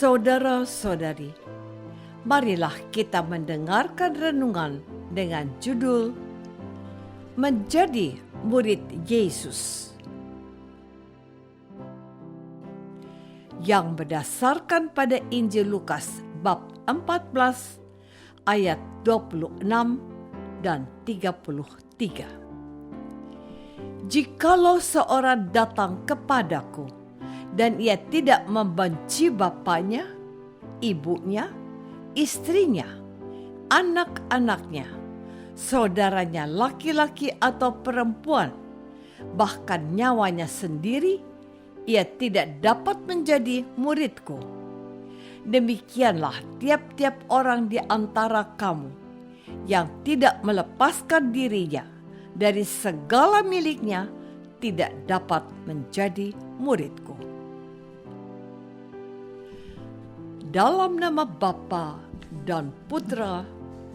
Saudara-saudari, marilah kita mendengarkan renungan dengan judul Menjadi Murid Yesus, yang berdasarkan pada Injil Lukas bab 14 ayat 26 dan 33. Jikalau seorang datang kepadaku dan ia tidak membenci bapaknya, ibunya, istrinya, anak-anaknya, saudaranya laki-laki atau perempuan, bahkan nyawanya sendiri, ia tidak dapat menjadi muridku. Demikianlah tiap-tiap orang di antara kamu yang tidak melepaskan dirinya dari segala miliknya tidak dapat menjadi muridku. Dalam nama Bapa dan Putra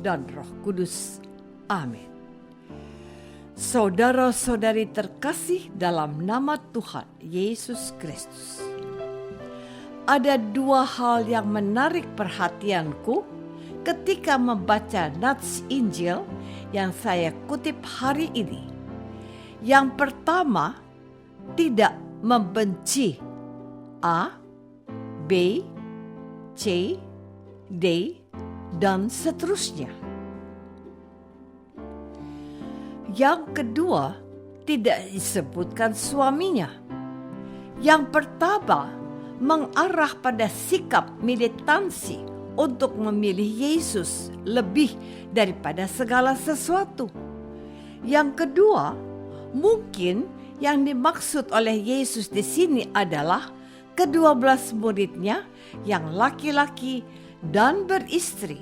dan Roh Kudus. Amin. Saudara-saudari terkasih dalam nama Tuhan Yesus Kristus. Ada dua hal yang menarik perhatianku ketika membaca nats Injil yang saya kutip hari ini. Yang pertama, tidak membenci. A, B, C, D, dan seterusnya. Yang kedua, tidak disebutkan suaminya. Yang pertama, mengarah pada sikap militansi untuk memilih Yesus lebih daripada segala sesuatu. Yang kedua, mungkin yang dimaksud oleh Yesus di sini adalah ke-12 muridnya yang laki-laki dan beristri.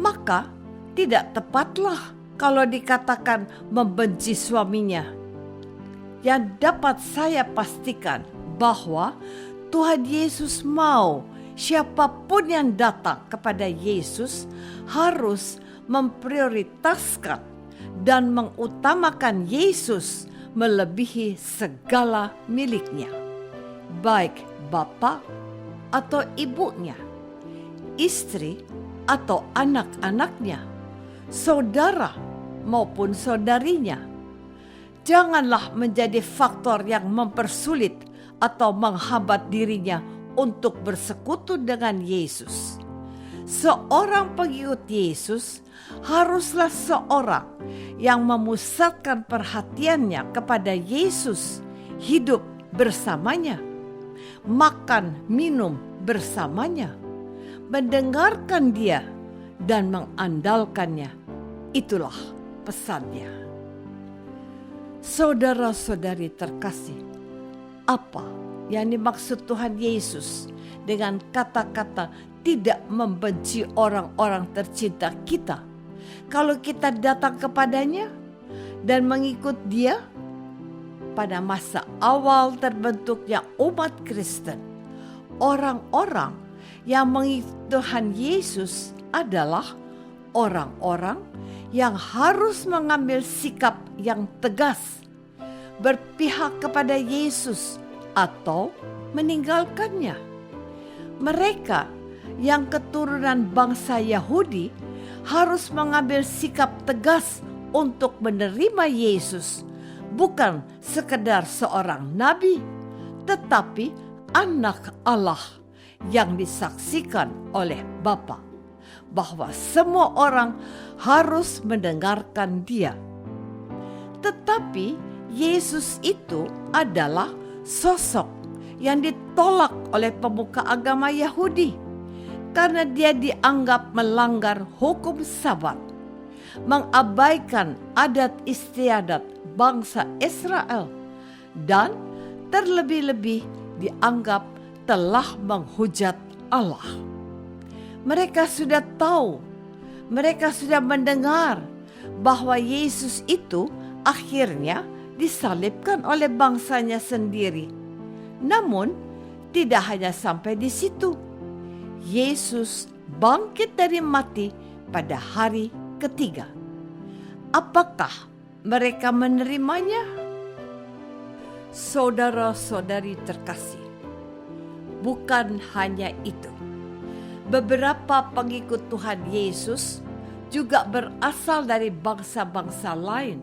Maka tidak tepatlah kalau dikatakan membenci suaminya. Yang dapat saya pastikan bahwa Tuhan Yesus mau siapapun yang datang kepada Yesus harus memprioritaskan dan mengutamakan Yesus melebihi segala miliknya, baik bapak atau ibunya, istri atau anak-anaknya, saudara maupun saudarinya. Janganlah menjadi faktor yang mempersulit atau menghambat dirinya untuk bersekutu dengan Yesus. Seorang pengikut Yesus haruslah seorang yang memusatkan perhatiannya kepada Yesus, hidup bersamanya, makan minum bersamanya, mendengarkan dia dan mengandalkannya. Itulah pesannya. Saudara-saudari terkasih, apa yang dimaksud Tuhan Yesus dengan kata-kata tidak membenci orang-orang tercinta kita kalau kita datang kepadanya dan mengikut dia? Pada masa awal terbentuknya umat Kristen, orang-orang yang mengikut Tuhan Yesus adalah orang-orang yang harus mengambil sikap yang tegas, berpihak kepada Yesus atau meninggalkannya. Mereka yang keturunan bangsa Yahudi harus mengambil sikap tegas untuk menerima Yesus, bukan sekedar seorang nabi, tetapi anak Allah yang disaksikan oleh Bapa, bahwa semua orang harus mendengarkan dia. Tetapi Yesus itu adalah sosok yang ditolak oleh pemuka agama Yahudi karena dia dianggap melanggar hukum Sabat, mengabaikan adat istiadat bangsa Israel, dan terlebih-lebih dianggap telah menghujat Allah. Mereka sudah tahu, mereka sudah mendengar bahwa Yesus itu akhirnya disalibkan oleh bangsanya sendiri. Namun, tidak hanya sampai di situ. Yesus bangkit dari mati pada hari ketiga. Apakah mereka menerimanya? Saudara-saudari terkasih, bukan hanya itu. Beberapa pengikut Tuhan Yesus juga berasal dari bangsa-bangsa lain.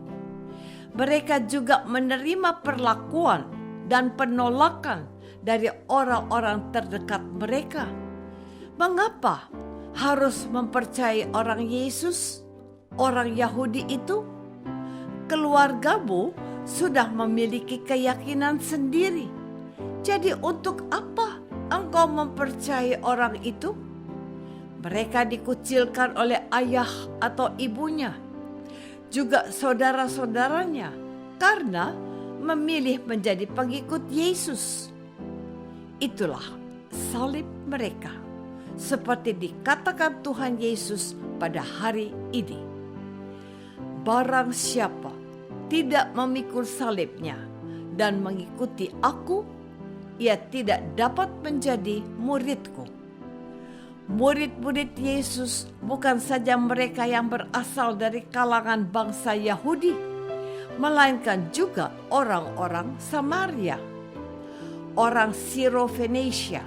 Mereka juga menerima perlakuan dan penolakan dari orang-orang terdekat mereka. Mengapa harus mempercayai orang Yesus, orang Yahudi itu? Keluargamu sudah memiliki keyakinan sendiri. Jadi untuk apa engkau mempercayai orang itu? Mereka dikucilkan oleh ayah atau ibunya, juga saudara-saudaranya, karena memilih menjadi pengikut Yesus. Itulah salib mereka, seperti dikatakan Tuhan Yesus pada hari ini. Barang siapa tidak memikul salibnya dan mengikuti aku, ia tidak dapat menjadi muridku. Murid-murid Yesus bukan saja mereka yang berasal dari kalangan bangsa Yahudi, melainkan juga orang-orang Samaria, orang Siro-Fenisia,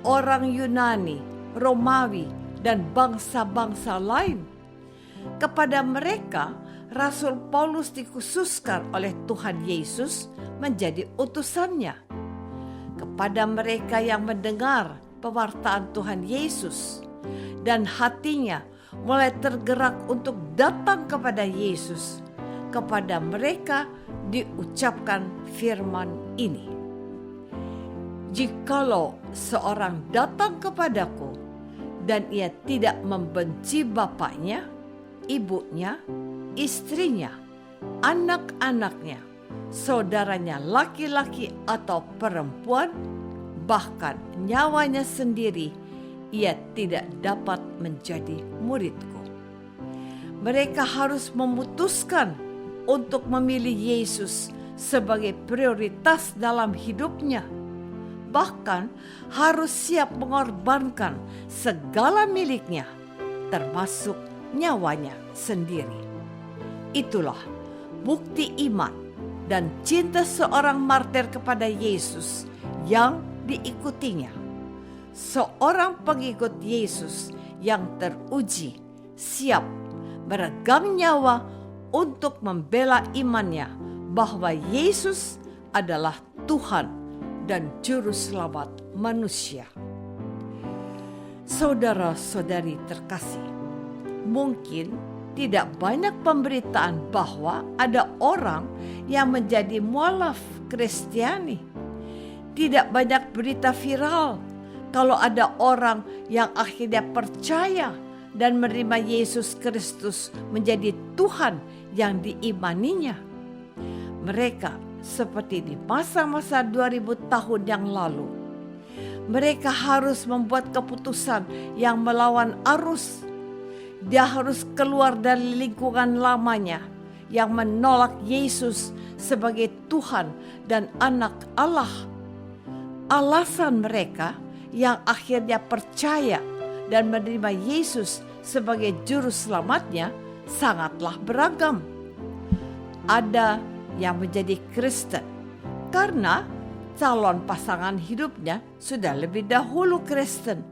orang Yunani, Romawi, dan bangsa-bangsa lain. Kepada mereka, Rasul Paulus dikhususkan oleh Tuhan Yesus menjadi utusannya. Kepada mereka yang mendengar pewartaan Tuhan Yesus dan hatinya mulai tergerak untuk datang kepada Yesus, kepada mereka diucapkan firman ini. Jikalau seorang datang kepadaku dan ia tidak membenci bapaknya, ibunya, istrinya, anak-anaknya, saudaranya laki-laki atau perempuan, bahkan nyawanya sendiri, ia tidak dapat menjadi muridku. Mereka harus memutuskan untuk memilih Yesus sebagai prioritas dalam hidupnya. Bahkan harus siap mengorbankan segala miliknya, termasuk nyawanya sendiri. Itulah bukti iman dan cinta seorang martir kepada Yesus yang diikutinya. Seorang pengikut Yesus yang teruji, siap meregang nyawa untuk membela imannya bahwa Yesus adalah Tuhan dan Juru Selamat manusia. Saudara-saudari terkasih, mungkin tidak banyak pemberitaan bahwa ada orang yang menjadi mualaf Kristiani. Tidak banyak berita viral kalau ada orang yang akhirnya percaya dan menerima Yesus Kristus menjadi Tuhan yang diimaninya. Mereka seperti di masa-masa 2000 tahun yang lalu. Mereka harus membuat keputusan yang melawan arus. Dia harus keluar dari lingkungan lamanya yang menolak Yesus sebagai Tuhan dan anak Allah. Alasan mereka yang akhirnya percaya dan menerima Yesus sebagai juru selamatnya sangatlah beragam. Ada yang menjadi Kristen karena calon pasangan hidupnya sudah lebih dahulu Kristen.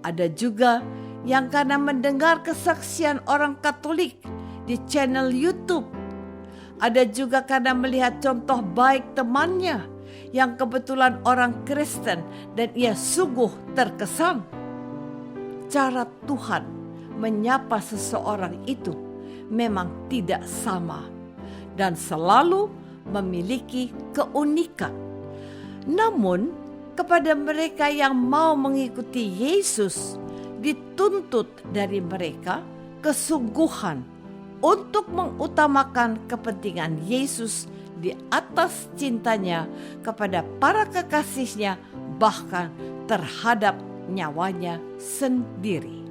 Ada juga yang karena mendengar kesaksian orang Katolik di channel YouTube. Ada juga karena melihat contoh baik temannya yang kebetulan orang Kristen dan ia sungguh terkesan. Cara Tuhan menyapa seseorang itu memang tidak sama dan selalu memiliki keunikan. Namun, kepada mereka yang mau mengikuti Yesus, dituntut dari mereka kesungguhan untuk mengutamakan kepentingan Yesus di atas cintanya kepada para kekasihnya, bahkan terhadap nyawanya sendiri.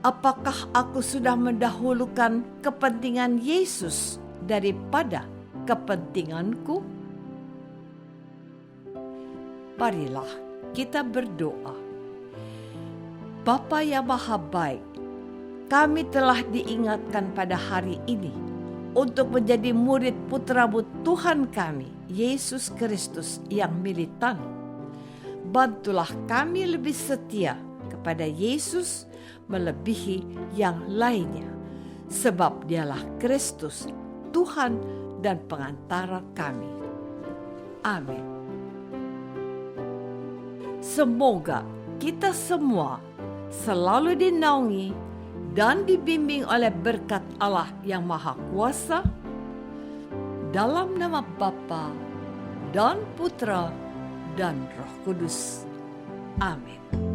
Apakah aku sudah mendahulukan kepentingan Yesus daripada kepentinganku? Marilah kita berdoa. Bapa yang Maha Baik, kami telah diingatkan pada hari ini untuk menjadi murid putra-Mu Tuhan kami, Yesus Kristus yang militan. bantulah kami lebih setia kepada Yesus melebihi yang lainnya, sebab Dialah Kristus, Tuhan dan pengantara kami. Amin. Semoga kita semua selalu dinaungi dan dibimbing oleh berkat Allah yang Maha Kuasa, dalam nama Bapa dan Putra dan Roh Kudus. Amin.